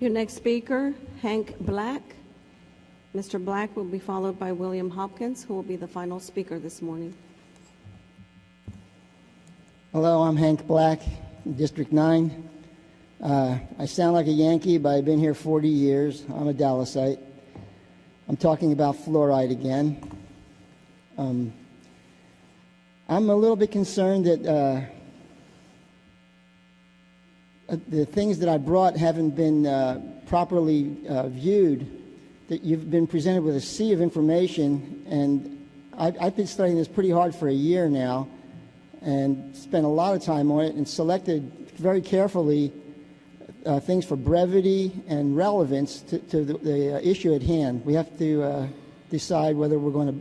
Your next speaker, Hank Black. Mr. Black will be followed by William Hopkins, who will be the final speaker this morning. Hello, I'm Hank Black, District 9. I sound like a Yankee, but I've been here 40 years. I'm a Dallasite. I'm talking about fluoride again. I'm a little bit concerned that the things that I brought haven't been properly viewed, that you've been presented with a sea of information, and I've been studying this pretty hard for a year now and spent a lot of time on it and selected very carefully things for brevity and relevance to the issue at hand. We have to decide whether we're going to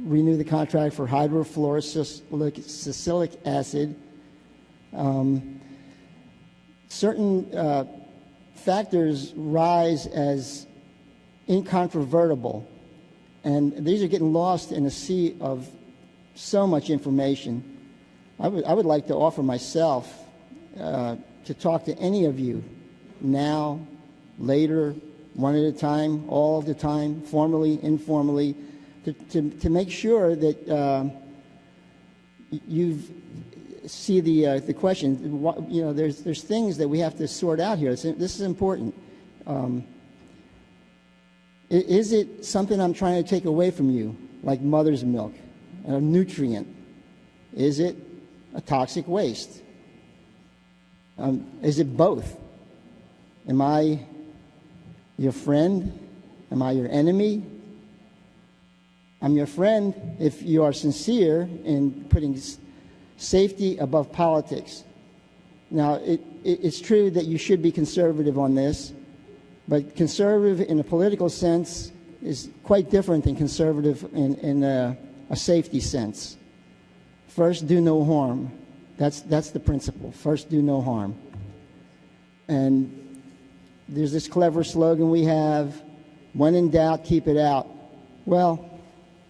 renew the contract for hydrofluorosilicic acid. Certain factors rise as incontrovertible, and these are getting lost in a sea of so much information. I would like to offer myself to talk to any of you now, later, one at a time, all the time, formally, informally, to make sure that you see the question. You know, there's things that we have to sort out here. This is important. Is it something I'm trying to take away from you, like mother's milk, a nutrient? Is it a toxic waste? Is it both? Am I your friend? Am I your enemy? I'm your friend if you are sincere in putting safety above politics. Now, it's true that you should be conservative on this, but conservative in a political sense is quite different than conservative in a safety sense. First, do no harm. That's the principle. First, do no harm. And there's this clever slogan we have, when in doubt, keep it out. Well,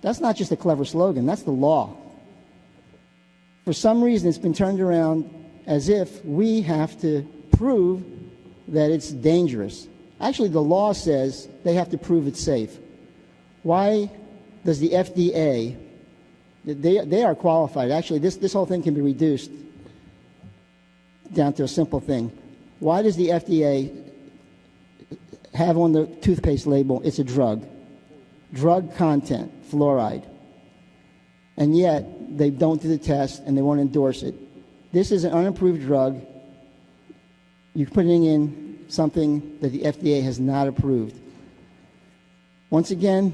that's not just a clever slogan, that's the law. For some reason, it's been turned around as if we have to prove that it's dangerous. Actually, the law says they have to prove it's safe. Why does the FDA, they are qualified. Actually, this whole thing can be reduced down to a simple thing. Why does the FDA have on the toothpaste label, it's a drug? Drug content, fluoride. And yet, they don't do the test and they won't endorse it. This is an unapproved drug. You're putting in something that the FDA has not approved. Once again,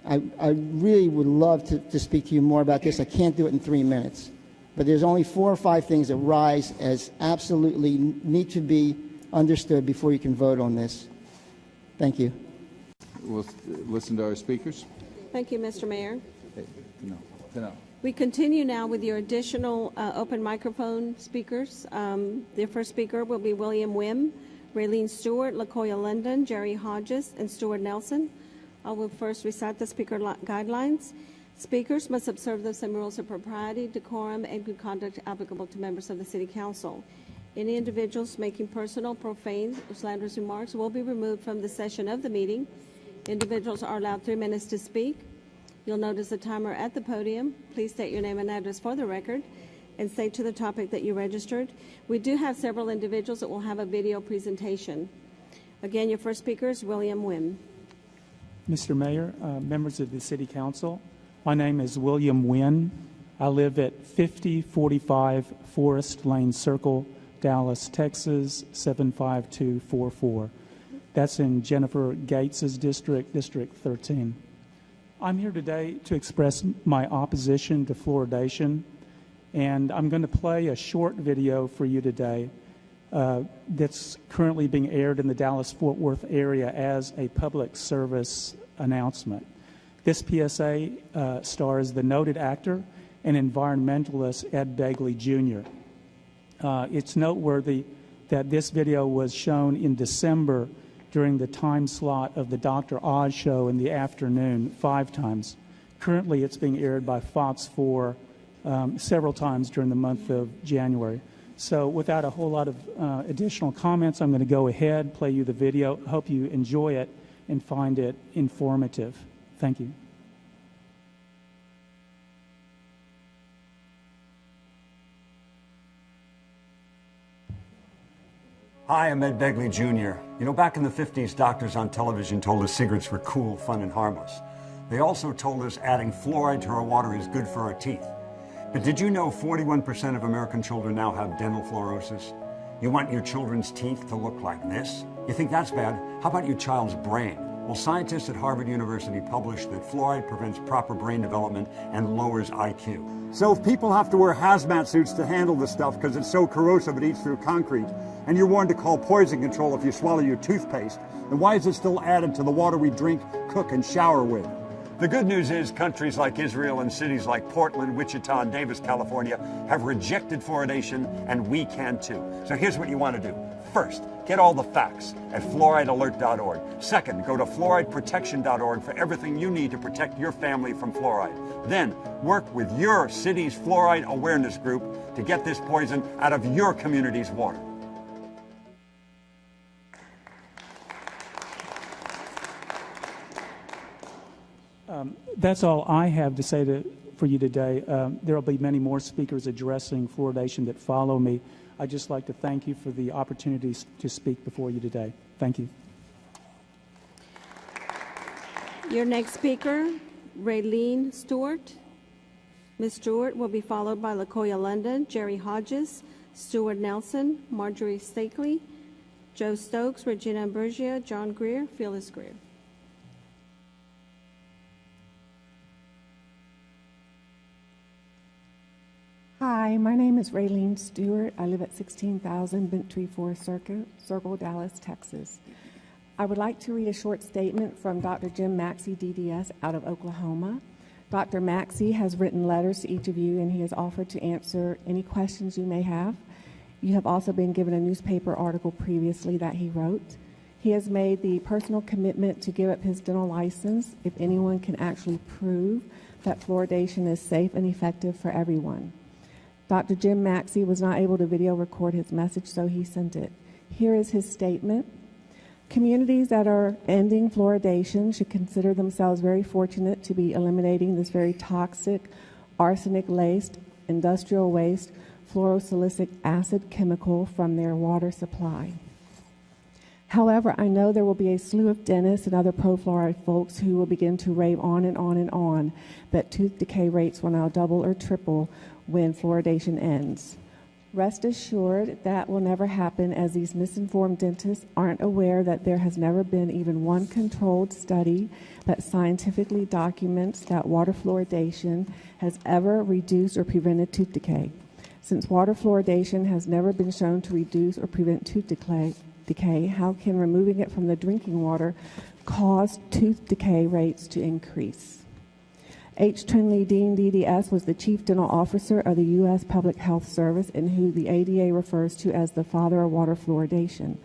I really would love to speak to you more about this. I can't do it in 3 minutes. But there's only 4 or 5 things that rise as absolutely need to be understood before you can vote on this. Thank you. We'll listen to our speakers. Thank you, Mr. Mayor. No. We continue now with your additional open microphone speakers. The first speaker will be William Wim, Raylene Stewart, LaCoya London, Jerry Hodges, and Stuart Nelson. I will first recite the speaker guidelines. Speakers must observe the same rules of propriety, decorum, and good conduct applicable to members of the City Council. Any individuals making personal, profane, or slanderous remarks will be removed from the session of the meeting. Individuals are allowed 3 minutes to speak. You'll notice a timer at the podium. Please state your name and address for the record and state to the topic that you registered. We do have several individuals that will have a video presentation. Again, your first speaker is William Wim. Mr. Mayor, members of the City Council, my name is William Wynn. I live at 5045 Forest Lane Circle, Dallas, Texas, 75244. That's in Jennifer Gates's district, District 13. I'm here today to express my opposition to fluoridation, and I'm going to play a short video for you today that's currently being aired in the Dallas-Fort Worth area as a public service announcement. This PSA stars the noted actor and environmentalist Ed Begley Jr. It's noteworthy that this video was shown in December during the time slot of the Dr. Oz show in the afternoon 5 times. Currently, it's being aired by Fox 4 several times during the month of January. So without a whole lot of additional comments, I'm going to go ahead, play you the video. Hope you enjoy it and find it informative. Thank you. Hi, I'm Ed Begley Jr. You know, back in the 50s, doctors on television told us cigarettes were cool, fun, and harmless. They also told us adding fluoride to our water is good for our teeth. But did you know 41% of American children now have dental fluorosis? You want your children's teeth to look like this? You think that's bad? How about your child's brain? Well, scientists at Harvard University published that fluoride prevents proper brain development and lowers IQ. So if people have to wear hazmat suits to handle this stuff because it's so corrosive it eats through concrete, and you're warned to call poison control if you swallow your toothpaste, then why is it still added to the water we drink, cook, and shower with? The good news is countries like Israel and cities like Portland, Wichita, and Davis, California have rejected fluoridation, and we can too. So here's what you want to do. First, get all the facts at fluoridealert.org. Second, go to fluorideprotection.org for everything you need to protect your family from fluoride. Then, work with your city's fluoride awareness group to get this poison out of your community's water. That's all I have to say for you today. There will be many more speakers addressing fluoridation that follow me. I'd just like to thank you for the opportunity to speak before you today. Thank you. Your next speaker, Raylene Stewart. Ms. Stewart will be followed by LaKoya London, Jerry Hodges, Stuart Nelson, Marjorie Stakely, Joe Stokes, Regina Bergia, John Greer, Phyllis Greer. Hi, my name is Raylene Stewart. I live at 16,000 Bent Tree Forest Circle, Dallas, Texas. I would like to read a short statement from Dr. Jim Maxey, DDS, out of Oklahoma. Dr. Maxey has written letters to each of you, and he has offered to answer any questions you may have. You have also been given a newspaper article previously that he wrote. He has made the personal commitment to give up his dental license if anyone can actually prove that fluoridation is safe and effective for everyone. Dr. Jim Maxey was not able to video record his message, so he sent it. Here is his statement. Communities that are ending fluoridation should consider themselves very fortunate to be eliminating this very toxic, arsenic-laced, industrial waste, fluorosilicic acid chemical from their water supply. However, I know there will be a slew of dentists and other pro-fluoride folks who will begin to rave on and on and on that tooth decay rates will now double or triple when fluoridation ends. Rest assured that will never happen, as these misinformed dentists aren't aware that there has never been even one controlled study that scientifically documents that water fluoridation has ever reduced or prevented tooth decay. Since water fluoridation has never been shown to reduce or prevent tooth decay, how can removing it from the drinking water cause tooth decay rates to increase? H. Trinley Dean, DDS, was the Chief Dental Officer of the U.S. Public Health Service, and who the ADA refers to as the father of water fluoridation.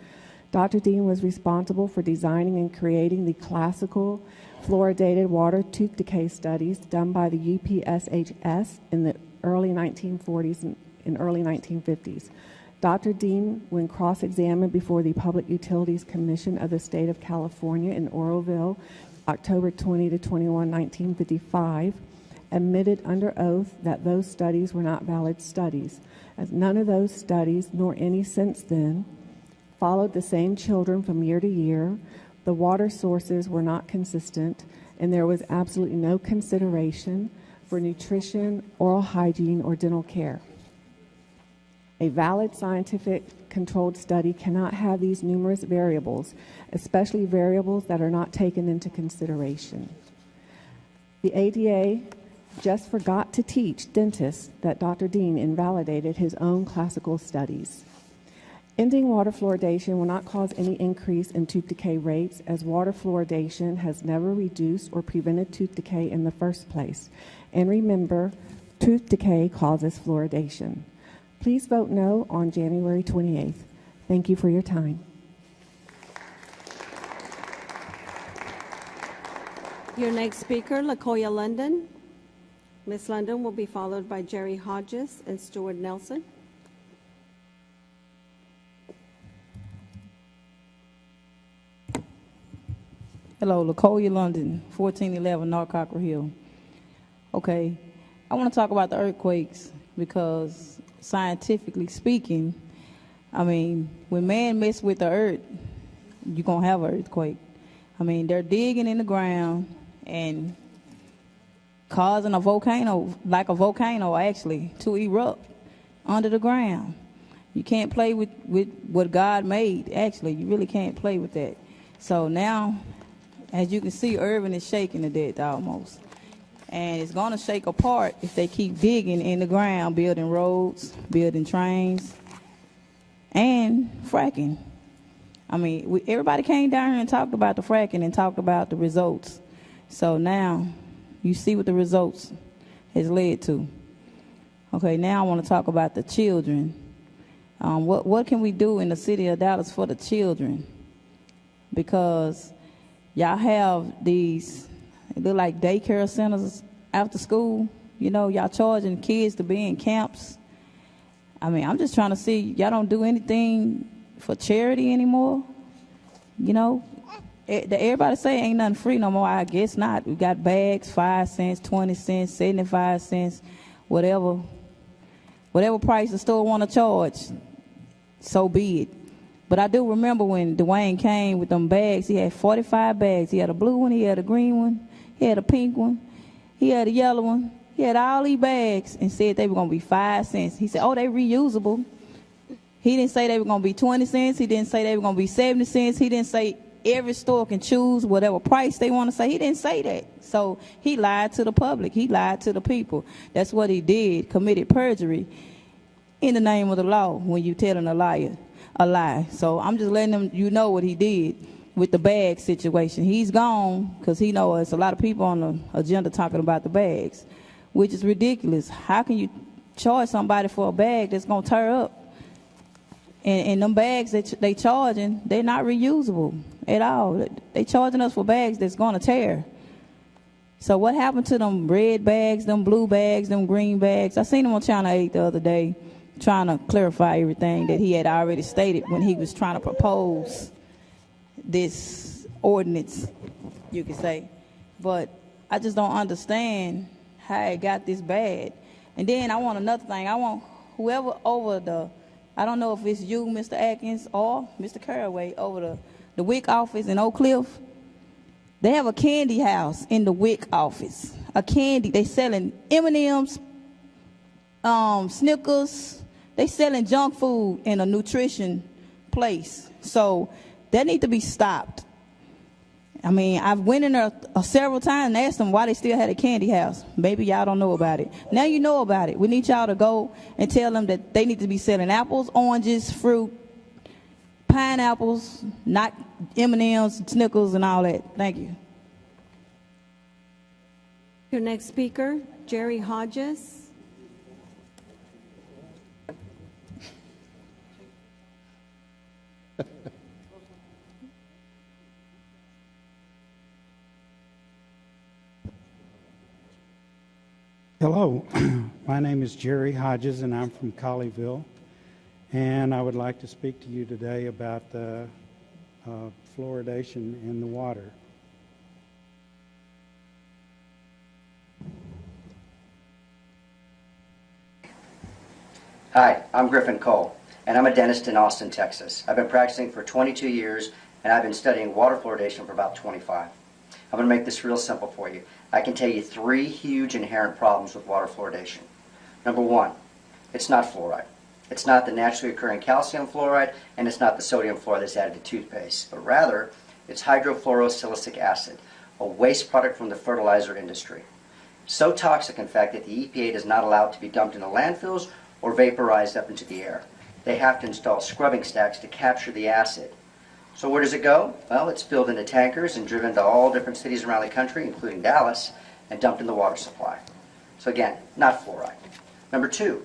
Dr. Dean was responsible for designing and creating the classical fluoridated water tooth decay studies done by the UPSHS in the early 1940s and early 1950s. Dr. Dean, when cross-examined before the Public Utilities Commission of the State of California in Oroville, October 20 to 21, 1955, admitted under oath that those studies were not valid studies, as none of those studies, nor any since then, followed the same children from year to year, the water sources were not consistent, and there was absolutely no consideration for nutrition, oral hygiene, or dental care. A valid scientific controlled study cannot have these numerous variables, especially variables that are not taken into consideration. The ADA just forgot to teach dentists that Dr. Dean invalidated his own classical studies. Ending water fluoridation will not cause any increase in tooth decay rates, as water fluoridation has never reduced or prevented tooth decay in the first place. And remember, tooth decay causes fluoridation. Please vote no on January 28th. Thank you for your time. Your next speaker, LaKoya London. Ms. London will be followed by Jerry Hodges and Stuart Nelson. Hello, LaCoya, London, 1411 North Cockrell Hill. Okay, I want to talk about the earthquakes because scientifically speaking, I mean, when man mess with the earth, you're going to have an earthquake. I mean, they're digging in the ground and causing a volcano, like a volcano actually, to erupt under the ground. You can't play with what God made, actually. You really can't play with that. So now, as you can see, Irving is shaking to death almost. And it's going to shake apart if they keep digging in the ground, building roads, building trains, and fracking. I mean, everybody came down here and talked about the fracking and talked about the results. So now, you see what the results has led to. Okay, now I want to talk about the children. What can we do in the city of Dallas for the children? Because y'all have these, they look like daycare centers after school. You know, y'all charging kids to be in camps. I mean, I'm just trying to see, y'all don't do anything for charity anymore. You know, everybody say ain't nothing free no more. I guess not. We got bags, 5 cents, 20 cents, 75 cents, whatever price the store want to charge, so be it. But I do remember when Dwayne came with them bags, he had 45 bags. He had a blue one, he had a green one, he had a pink one, he had a yellow one. He had all these bags and said they were going to be 5 cents. He said, oh, they reusable. He didn't say they were going to be 20 cents. He didn't say they were going to be 70 cents. He didn't say every store can choose whatever price they want to say. He didn't say that. So he lied to the public. He lied to the people. That's what he did, committed perjury in the name of the law when you telling a lie. So I'm just letting you know what he did with the bag situation. He's gone because he knows there's a lot of people on the agenda talking about the bags, which is ridiculous. How can you charge somebody for a bag that's going to tear up? And them bags that they charging, they're not reusable at all. They charging us for bags that's going to tear. So what happened to them red bags, them blue bags, them green bags? I seen them on Channel 8 the other day trying to clarify everything that he had already stated when he was trying to propose this ordinance, you could say. But I just don't understand how it got this bad. And then I want another thing. I want whoever over the, I don't know if it's you, Mr. Atkins, or Mr. Caraway, over the WIC office in Oak Cliff. They have a candy house in the WIC office. A candy, they selling M&Ms, Snickers. They selling junk food in a nutrition place. So that need to be stopped. I mean, I've went in there several times and asked them why they still had a candy house. Maybe y'all don't know about it. Now you know about it. We need y'all to go and tell them that they need to be selling apples, oranges, fruit, pineapples, not M&Ms, Snickers, and all that. Thank you. Your next speaker, Jerry Hodges. Hello, my name is Jerry Hodges and I'm from Colleyville, and I would like to speak to you today about the fluoridation in the water. Hi, I'm Griffin Cole, and I'm a dentist in Austin, Texas. I've been practicing for 22 years, and I've been studying water fluoridation for about 25. I'm going to make this real simple for you. I can tell you 3 huge inherent problems with water fluoridation. Number 1, it's not fluoride. It's not the naturally occurring calcium fluoride, and it's not the sodium fluoride that's added to toothpaste, but rather it's hydrofluorosilicic acid, a waste product from the fertilizer industry. So toxic, in fact, that the EPA does not allow it to be dumped into landfills or vaporized up into the air. They have to install scrubbing stacks to capture the acid. So where does it go? Well, it's filled into tankers and driven to all different cities around the country, including Dallas, and dumped in the water supply. So again, not fluoride. Number 2,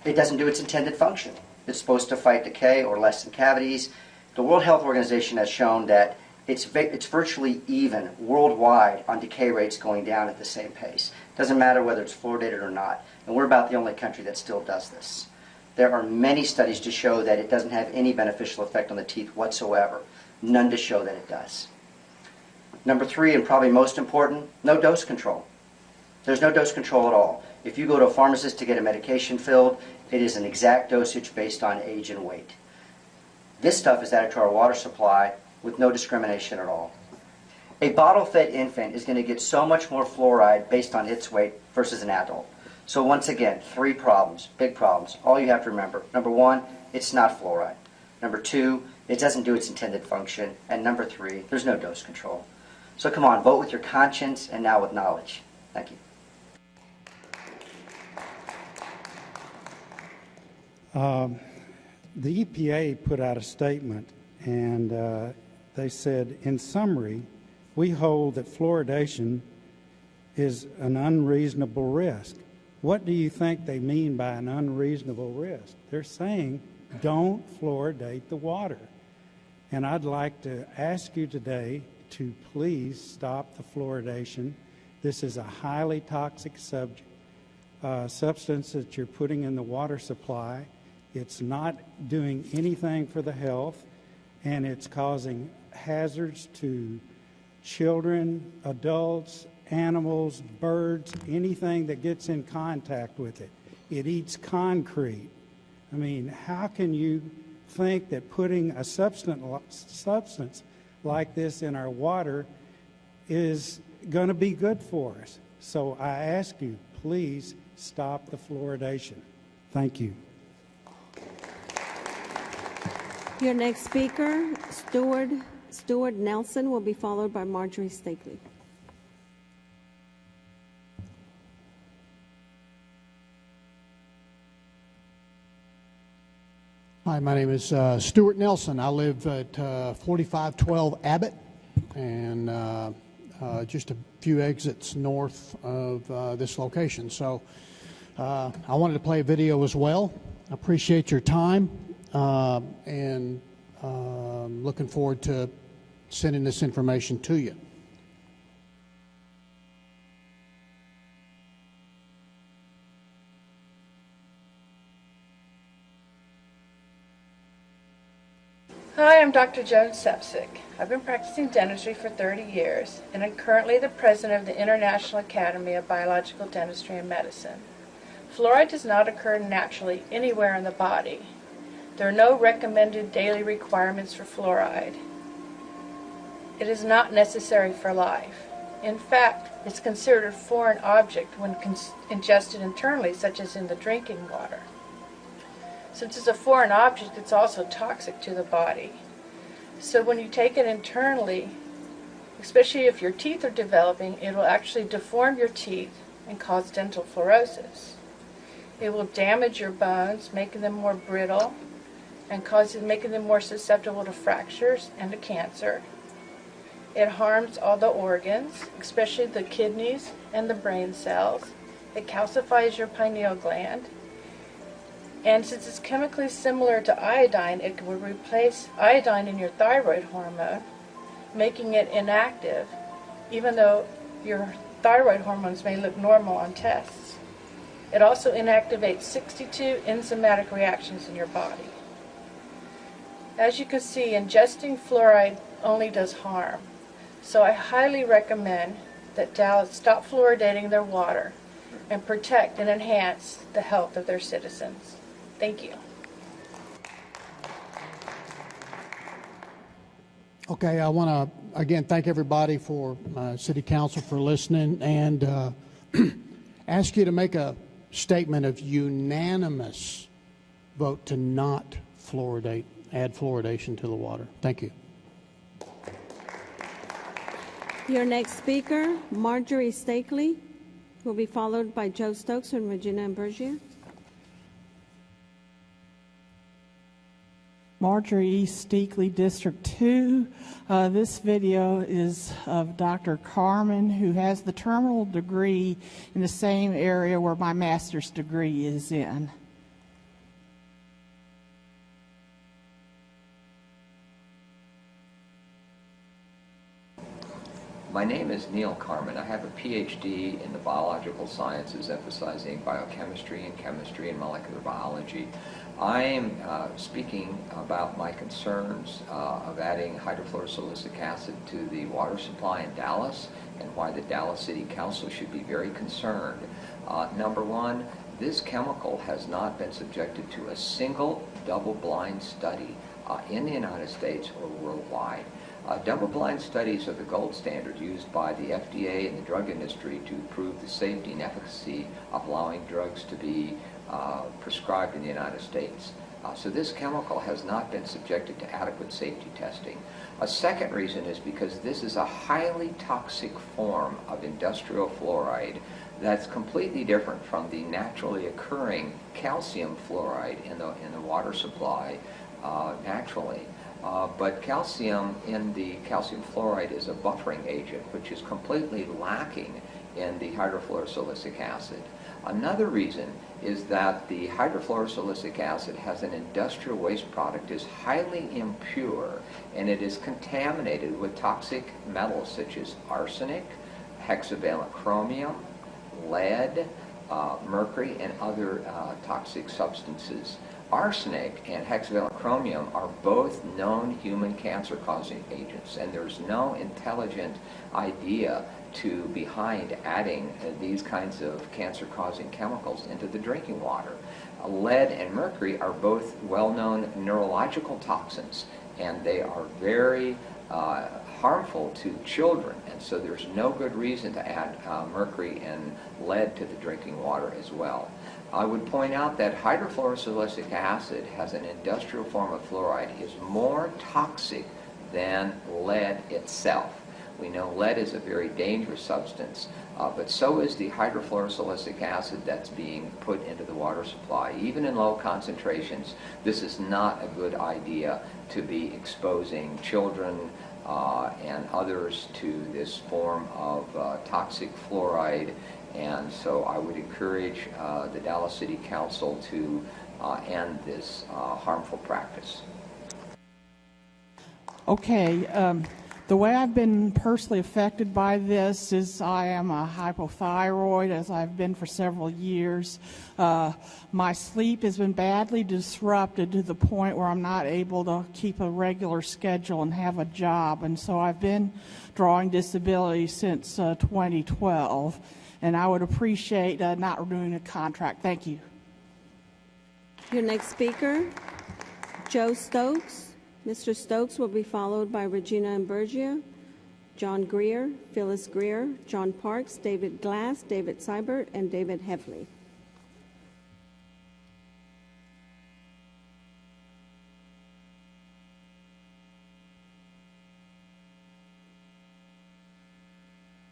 it doesn't do its intended function. It's supposed to fight decay or lessen cavities. The World Health Organization has shown that it's virtually even worldwide on decay rates going down at the same pace. Doesn't matter whether it's fluoridated or not. And we're about the only country that still does this. There are many studies to show that it doesn't have any beneficial effect on the teeth whatsoever. None to show that it does. Number 3, and probably most important, no dose control. There's no dose control at all. If you go to a pharmacist to get a medication filled, it is an exact dosage based on age and weight. This stuff is added to our water supply with no discrimination at all. A bottle-fed infant is going to get so much more fluoride based on its weight versus an adult. So once again, 3 problems, big problems. All you have to remember. Number 1, it's not fluoride. Number 2, it doesn't do its intended function. And number 3, there's no dose control. So come on, vote with your conscience and now with knowledge. Thank you. The EPA put out a statement, and they said, in summary, we hold that fluoridation is an unreasonable risk. What do you think they mean by an unreasonable risk? They're saying, don't fluoridate the water. And I'd like to ask you today to please stop the fluoridation. This is a highly toxic substance that you're putting in the water supply. It's not doing anything for the health, and it's causing hazards to children, adults, animals, birds, anything that gets in contact with it. It eats concrete. I mean, how can you think that putting a substance like this in our water is going to be good for us? So I ask you, please stop the fluoridation. Thank you. Your next speaker, Stuart Nelson, will be followed by Marjorie Stakely. Hi, my name is Stuart Nelson. I live at 4512 Abbott, and just a few exits north of this location. So I wanted to play a video as well. I appreciate your time, and looking forward to sending this information to you. Hi, I'm Dr. Joan Sepsic. I've been practicing dentistry for 30 years, and I'm currently the president of the International Academy of Biological Dentistry and Medicine. Fluoride does not occur naturally anywhere in the body. There are no recommended daily requirements for fluoride. It is not necessary for life. In fact, it's considered a foreign object when ingested internally, such as in the drinking water. Since it's a foreign object, it's also toxic to the body. So when you take it internally, especially if your teeth are developing, it will actually deform your teeth and cause dental fluorosis. It will damage your bones, making them more brittle, and making them more susceptible to fractures and to cancer. It harms all the organs, especially the kidneys and the brain cells. It calcifies your pineal gland. And since it's chemically similar to iodine, it will replace iodine in your thyroid hormone, making it inactive, even though your thyroid hormones may look normal on tests. It also inactivates 62 enzymatic reactions in your body. As you can see, ingesting fluoride only does harm. So I highly recommend that Dallas stop fluoridating their water and protect and enhance the health of their citizens. Thank you. Okay, I want to again thank everybody for City Council for listening, and ask you to make a statement of unanimous vote to not add fluoridation to the water. Thank you. Your next speaker, Marjorie Stakely, will be followed by Joe Stokes and Regina Ambrosio. Marjorie Stakely, District 2. This video is of Dr. Carmen, who has the terminal degree in the same area where my master's degree is in. My name is Neil Carmen. I have a PhD in the biological sciences, emphasizing biochemistry and chemistry and molecular biology. I am speaking about my concerns of adding hydrofluorosilicic acid to the water supply in Dallas and why the Dallas City Council should be very concerned. Number one, this chemical has not been subjected to a single double-blind study in the United States or worldwide. Double-blind studies are the gold standard used by the FDA and the drug industry to prove the safety and efficacy of allowing drugs to be prescribed in the United States. So this chemical has not been subjected to adequate safety testing. A second reason is because this is a highly toxic form of industrial fluoride that's completely different from the naturally occurring calcium fluoride in the water supply naturally. But calcium in the calcium fluoride is a buffering agent, which is completely lacking in the hydrofluorosilicic acid. Another reason is that the hydrofluorosilicic acid has an industrial waste product, is highly impure, and it is contaminated with toxic metals such as arsenic, hexavalent chromium, lead, mercury, and other toxic substances. Arsenic and hexavalent chromium are both known human cancer-causing agents, and there's no intelligent idea behind adding these kinds of cancer-causing chemicals into the drinking water. Lead and mercury are both well-known neurological toxins, and they are very harmful to children, and so there's no good reason to add mercury and lead to the drinking water as well. I would point out that hydrofluorosilicic acid has an industrial form of fluoride, is more toxic than lead itself. We know lead is a very dangerous substance, but so is the hydrofluorosilicic acid that's being put into the water supply. Even in low concentrations, this is not a good idea to be exposing children and others to this form of toxic fluoride. And so I would encourage the Dallas City Council to end this harmful practice. Okay. The way I've been personally affected by this is I am a hypothyroid, as I've been for several years. My sleep has been badly disrupted to the point where I'm not able to keep a regular schedule and have a job. And so I've been drawing disability since 2012. And I would appreciate not renewing a contract. Thank you. Your next speaker, Joe Stokes. Mr. Stokes will be followed by Regina Imburgia, John Greer, Phyllis Greer, John Parks, David Glass, David Seibert, and David Heffley.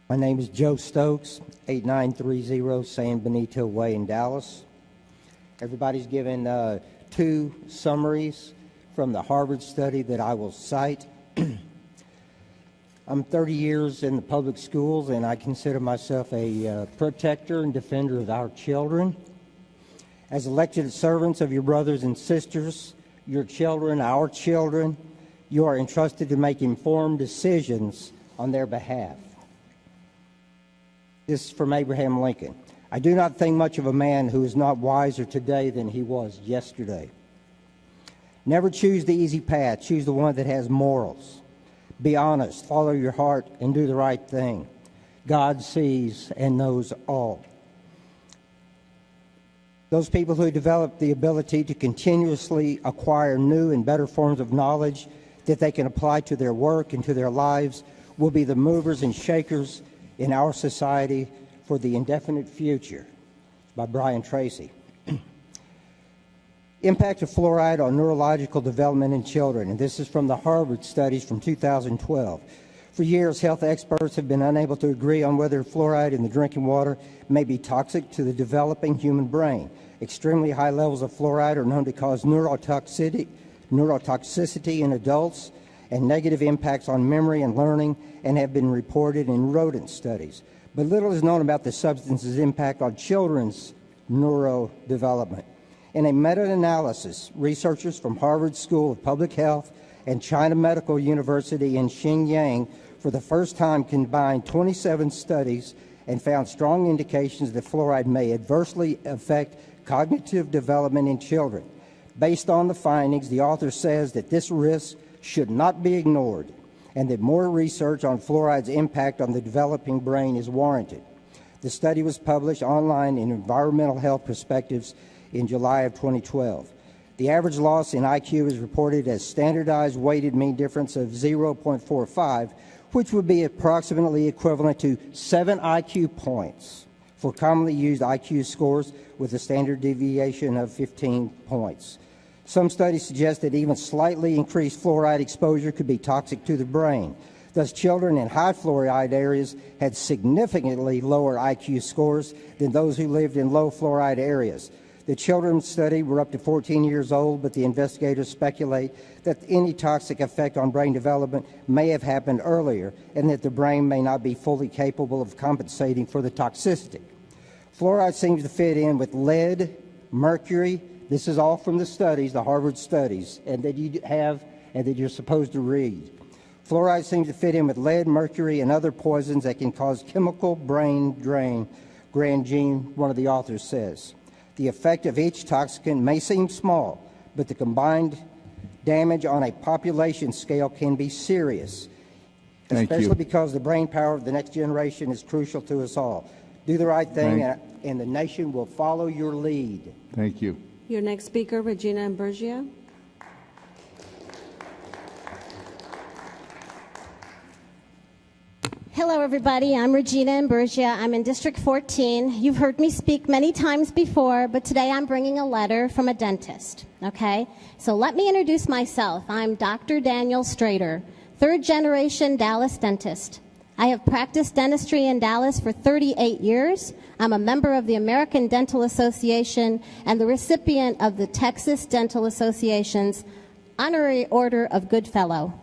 My name is Joe Stokes, 8930 San Benito Way in Dallas. Everybody's given two summaries from the Harvard study that I will cite. I'm 30 years in the public schools, and I consider myself a protector and defender of our children. As elected servants of your brothers and sisters, your children, our children, you are entrusted to make informed decisions on their behalf. This is from Abraham Lincoln. I do not think much of a man who is not wiser today than he was yesterday. Never choose the easy path. Choose the one that has morals. Be honest, follow your heart, and do the right thing. God sees and knows all. Those people who develop the ability to continuously acquire new and better forms of knowledge that they can apply to their work and to their lives will be the movers and shakers in our society for the indefinite future. By Brian Tracy. Impact of fluoride on neurological development in children, and this is from the Harvard studies from 2012. For years, health experts have been unable to agree on whether fluoride in the drinking water may be toxic to the developing human brain. Extremely high levels of fluoride are known to cause neurotoxicity in adults and negative impacts on memory and learning, and have been reported in rodent studies. But little is known about the substance's impact on children's neurodevelopment. In a meta-analysis, researchers from Harvard School of Public Health and China Medical University in Xinjiang for the first time combined 27 studies and found strong indications that fluoride may adversely affect cognitive development in children. Based on the findings, the author says that this risk should not be ignored and that more research on fluoride's impact on the developing brain is warranted. The study was published online in Environmental Health Perspectives in July of 2012. The average loss in IQ is reported as standardized weighted mean difference of 0.45, which would be approximately equivalent to 7 IQ points for commonly used IQ scores with a standard deviation of 15 points. Some studies suggest that even slightly increased fluoride exposure could be toxic to the brain. Thus, children in high fluoride areas had significantly lower IQ scores than those who lived in low fluoride areas. The children studied were up to 14 years old, but the investigators speculate that any toxic effect on brain development may have happened earlier and that the brain may not be fully capable of compensating for the toxicity. Fluoride seems to fit in with lead, mercury. This is all from the studies, the Harvard studies, and that you have and that you're supposed to read. Fluoride seems to fit in with lead, mercury, and other poisons that can cause chemical brain drain, Grandjean, one of the authors, says. The effect of each toxicant may seem small, but the combined damage on a population scale can be serious, especially because the brain power of the next generation is crucial to us all. Do the right thing, and the nation will follow your lead. Thank you. Your next speaker, Regina Ambrosio. Hello, everybody. I'm Regina Ambrosio. I'm in District 14. You've heard me speak many times before, but today I'm bringing a letter from a dentist, okay? So let me introduce myself. I'm Dr. Daniel Strader, third-generation Dallas dentist. I have practiced dentistry in Dallas for 38 years. I'm a member of the American Dental Association and the recipient of the Texas Dental Association's Honorary Order of Good Fellow.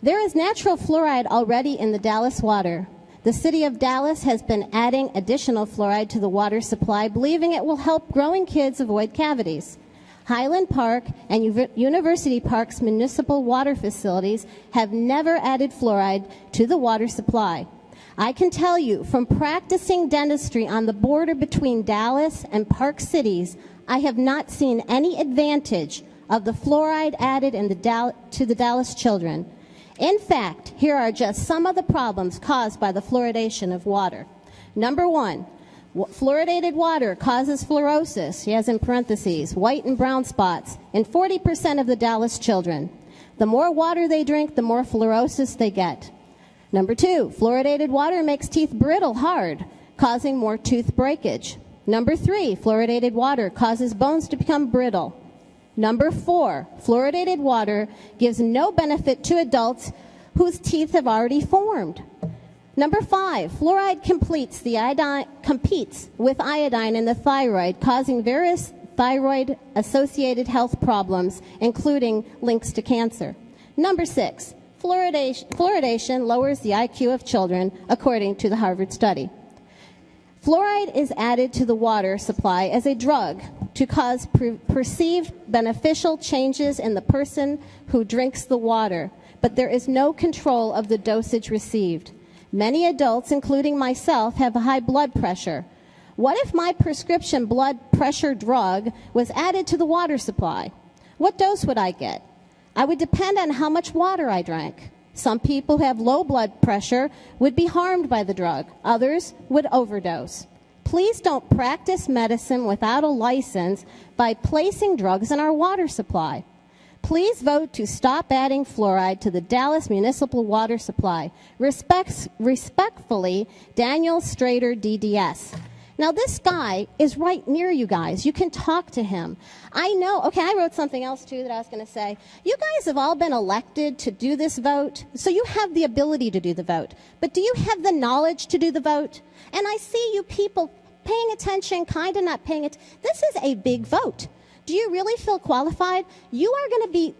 There is natural fluoride already in the Dallas water. The city of Dallas has been adding additional fluoride to the water supply, believing it will help growing kids avoid cavities. Highland Park and University Park's municipal water facilities have never added fluoride to the water supply. I can tell you from practicing dentistry on the border between Dallas and Park cities, I have not seen any advantage of the fluoride added in to the Dallas children. In fact, here are just some of the problems caused by the fluoridation of water. Number one, fluoridated water causes fluorosis, he has in parentheses, white and brown spots, in 40% of the Dallas children. The more water they drink, the more fluorosis they get. Number two, fluoridated water makes teeth brittle hard, causing more tooth breakage. Number three, fluoridated water causes bones to become brittle. Number four, fluoridated water gives no benefit to adults whose teeth have already formed. Number five, fluoride competes with iodine in the thyroid, causing various thyroid-associated health problems, including links to cancer. Number six, fluoridation lowers the IQ of children, according to the Harvard study. Fluoride is added to the water supply as a drug to cause perceived beneficial changes in the person who drinks the water, but there is no control of the dosage received. Many adults, including myself, have high blood pressure. What if my prescription blood pressure drug was added to the water supply? What dose would I get? I would depend on how much water I drank. Some people who have low blood pressure would be harmed by the drug. Others would overdose. Please don't practice medicine without a license by placing drugs in our water supply. Please vote to stop adding fluoride to the Dallas municipal water supply. Respectfully, Daniel Strader, DDS. Now, this guy is right near you guys. You can talk to him. I know, okay, I wrote something else, too, that I was going to say. You guys have all been elected to do this vote, so you have the ability to do the vote. But do you have the knowledge to do the vote? And I see you people paying attention, kind of not paying attention. This is a big vote. Do you really feel qualified? You are going to be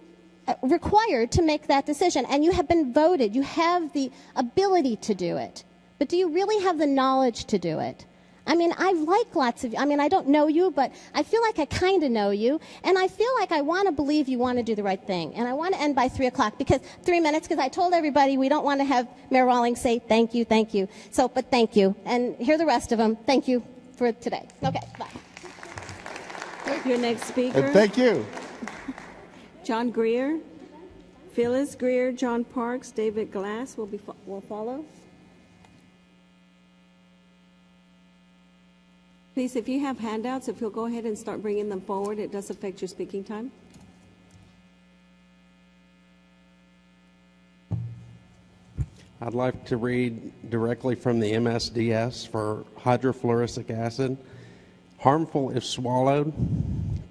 required to make that decision, and you have been voted. You have the ability to do it. But do you really have the knowledge to do it? I mean, I like lots of you. I mean, I don't know you, but I feel like I kind of know you, and I feel like I want to believe you want to do the right thing. And I want to end by 3 o'clock, because 3 minutes, because I told everybody we don't want to have Mayor Rawlings say thank you, thank you. So, but thank you. And here are the rest of them. Thank you for today. Okay, bye. Your next speaker. Thank you. John Greer, Phyllis Greer, John Parks, David Glass will follow. Please, if you have handouts, if you'll go ahead and start bringing them forward, it does affect your speaking time. I'd like to read directly from the MSDS for hydrofluorosilicic acid. Harmful if swallowed.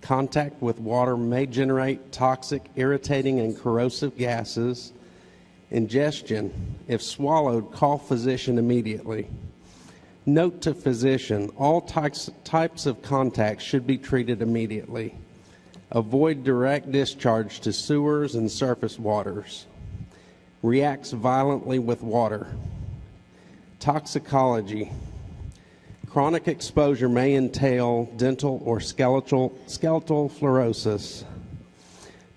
Contact with water may generate toxic, irritating, and corrosive gases. Ingestion. If swallowed, call physician immediately. Note to physician, all types of contacts should be treated immediately. Avoid direct discharge to sewers and surface waters. Reacts violently with water. Toxicology. Chronic exposure may entail dental or skeletal fluorosis.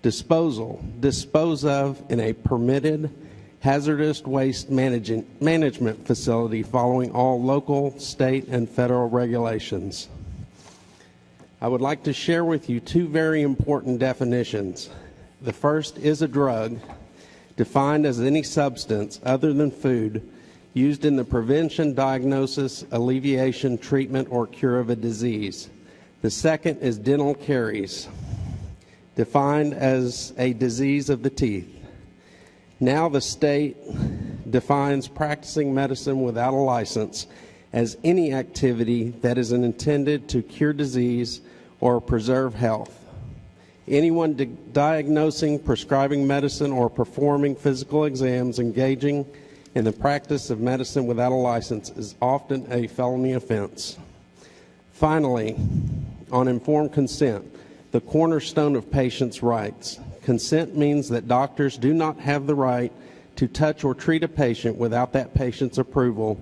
Disposal. Dispose of in a permitted hazardous waste management facility following all local, state, and federal regulations. I would like to share with you two very important definitions. The first is a drug, defined as any substance other than food used in the prevention, diagnosis, alleviation, treatment, or cure of a disease. The second is dental caries, defined as a disease of the teeth. Now the state defines practicing medicine without a license as any activity that is intended to cure disease or preserve health. Anyone diagnosing, prescribing medicine, or performing physical exams engaging in the practice of medicine without a license is often a felony offense. Finally, on informed consent, the cornerstone of patients' rights. Consent means that doctors do not have the right to touch or treat a patient without that patient's approval,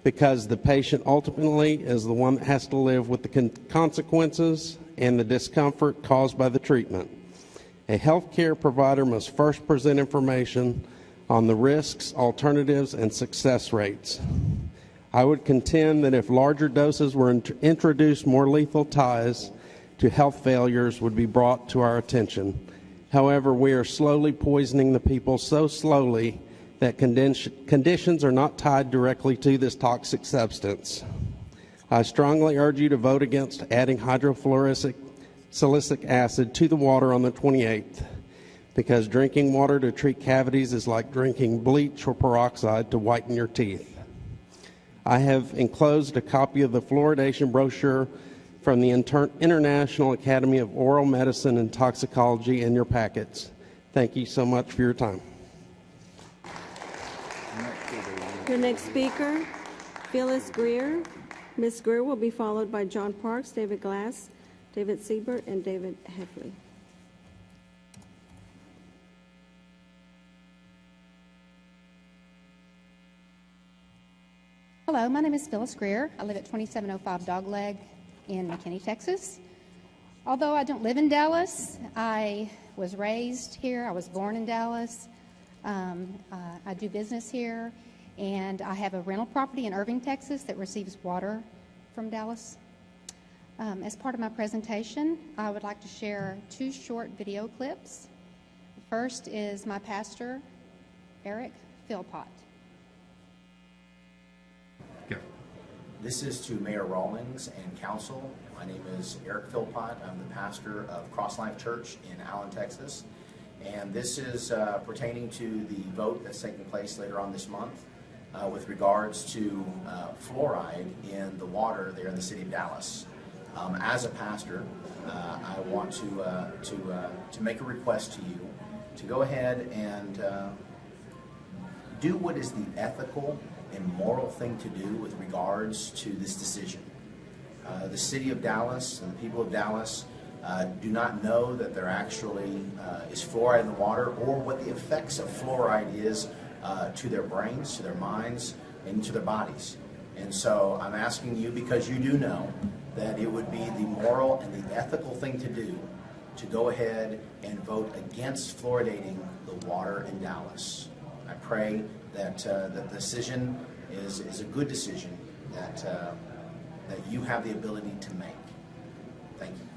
because the patient ultimately is the one that has to live with the consequences and the discomfort caused by the treatment. A healthcare provider must first present information on the risks, alternatives, and success rates. I would contend that if larger doses were introduced, more lethal ties to health failures would be brought to our attention. However, we are slowly poisoning the people so slowly that conditions are not tied directly to this toxic substance. I strongly urge you to vote against adding hydrofluorosilicic acid to the water on the 28th, because drinking water to treat cavities is like drinking bleach or peroxide to whiten your teeth. I have enclosed a copy of the fluoridation brochure from the International Academy of Oral Medicine and Toxicology in your packets. Thank you so much for your time. Your next speaker, Phyllis Greer. Ms. Greer will be followed by John Parks, David Glass, David Siebert, and David Heffley. Hello, my name is Phyllis Greer. I live at 2705 Dogleg in McKinney, Texas. Although I don't live in Dallas, I was raised here. I was born in Dallas. I do business here, and I have a rental property in Irving, Texas that receives water from Dallas. As part of my presentation, I would like to share two short video clips. The first is my pastor, Eric Philpott. This is to Mayor Rawlings and Council. My name is Eric Philpott. I'm the pastor of Cross Life Church in Allen, Texas. And this is pertaining to the vote that's taking place later on this month with regards to fluoride in the water there in the city of Dallas. As a pastor, I want to make a request to you to go ahead and do what is the ethical and moral thing to do with regards to this decision. The city of Dallas and the people of Dallas do not know that there actually is fluoride in the water, or what the effects of fluoride is to their brains, to their minds, and to their bodies. And so I'm asking you, because you do know, that it would be the moral and the ethical thing to do to go ahead and vote against fluoridating the water in Dallas. I pray that the decision is a good decision that you have the ability to make. Thank you.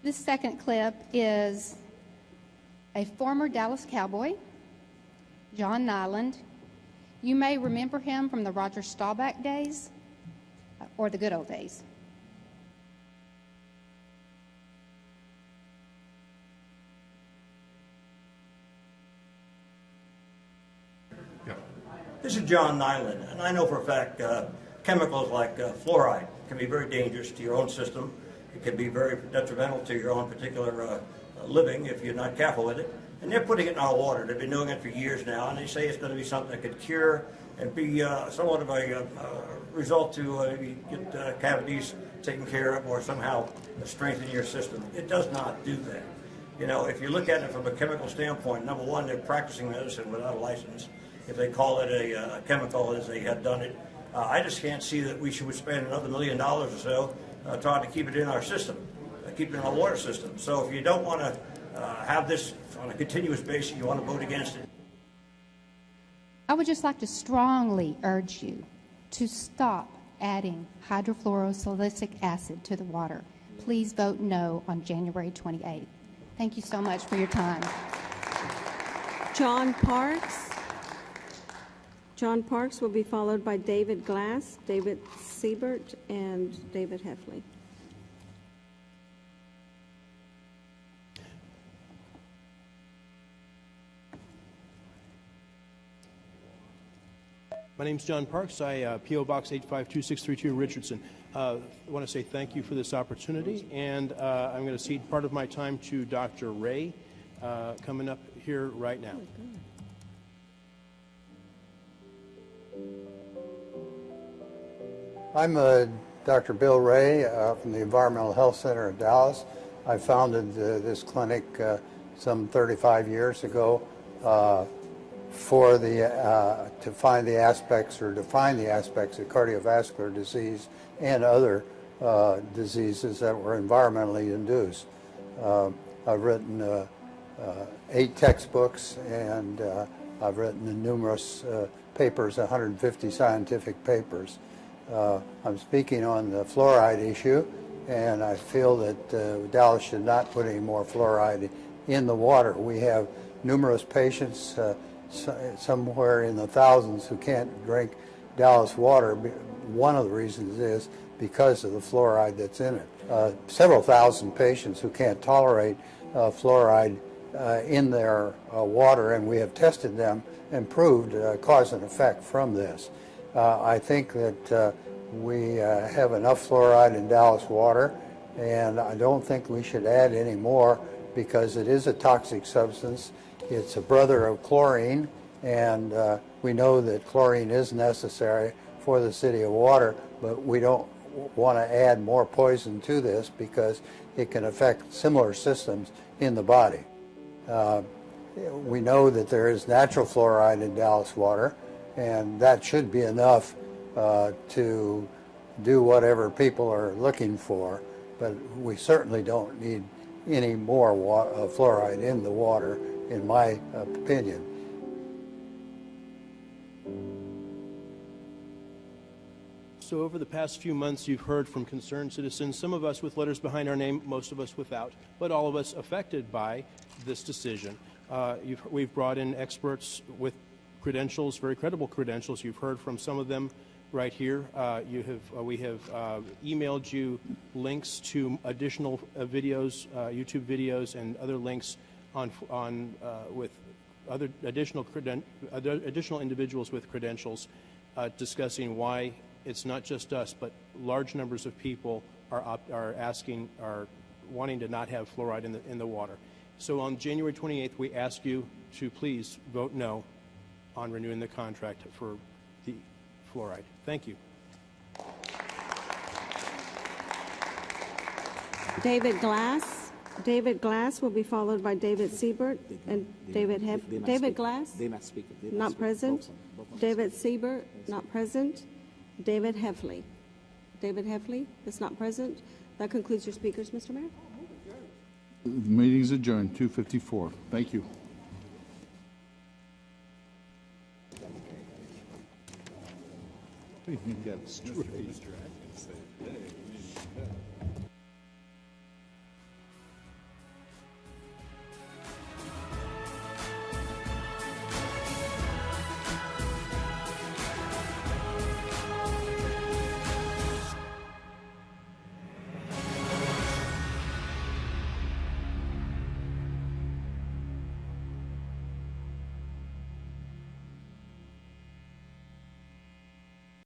This second clip is a former Dallas Cowboy, John Nyland. You may remember him from the Roger Staubach days or the good old days. This is John Nyland, and I know for a fact chemicals like fluoride can be very dangerous to your own system. It can be very detrimental to your own particular living if you're not careful with it. And they're putting it in our water. They've been doing it for years now, and they say it's going to be something that could cure and be somewhat of a result to get cavities taken care of or somehow strengthen your system. It does not do that. You know, if you look at it from a chemical standpoint, number one, they're practicing medicine without a license. If they call it a chemical as they have done it, I just can't see that we should spend another $1 million or so trying to keep it in our system, keep it in our water system. So if you don't want to have this on a continuous basis, you want to vote against it. I would just like to strongly urge you to stop adding hydrofluorosilicic acid to the water. Please vote no on January 28th. Thank you so much for your time. John Parks. John Parks will be followed by David Glass, David Siebert, and David Heffley. My name's John Parks. I P.O. Box 852632 Richardson. I want to say thank you for this opportunity, and I'm going to cede part of my time to Dr. Ray coming up here right now. I'm Dr. Bill Ray from the Environmental Health Center in Dallas. I founded this clinic some 35 years ago for to find the aspects or define the aspects of cardiovascular disease and other diseases that were environmentally induced. I've written 8 textbooks, and I've written numerous papers, 150 scientific papers. I'm speaking on the fluoride issue, and I feel that Dallas should not put any more fluoride in the water. We have numerous patients, somewhere in the thousands, who can't drink Dallas water. One of the reasons is because of the fluoride that's in it. Several thousand patients who can't tolerate fluoride in their water, and we have tested them and proved cause and effect from this. I think that we have enough fluoride in Dallas water, and I don't think we should add any more because it is a toxic substance. It's a brother of chlorine, and we know that chlorine is necessary for the city of water, but we don't want to add more poison to this because it can affect similar systems in the body. We know that there is natural fluoride in Dallas water, and that should be enough to do whatever people are looking for, but we certainly don't need any more fluoride in the water, in my opinion. So over the past few months, you've heard from concerned citizens, some of us with letters behind our name, most of us without, but all of us affected by this decision. We've brought in experts with credentials, very credible credentials. You've heard from some of them right here. We have emailed you links to additional videos, YouTube videos, and other links with other additional individuals with credentials discussing why it's not just us, but large numbers of people are wanting to not have fluoride in the water. So on January 28th, we ask you to please vote no on renewing the contract for the fluoride. Thank you. David Glass. David Glass will be followed by David Siebert and David Heffley. David Glass? They're not speaking. Not present. David Siebert, not present. David Heffley. David Heffley is not present. That concludes your speakers, Mr. Mayor. The meeting's adjourned, 2:54. Thank you. You got straight.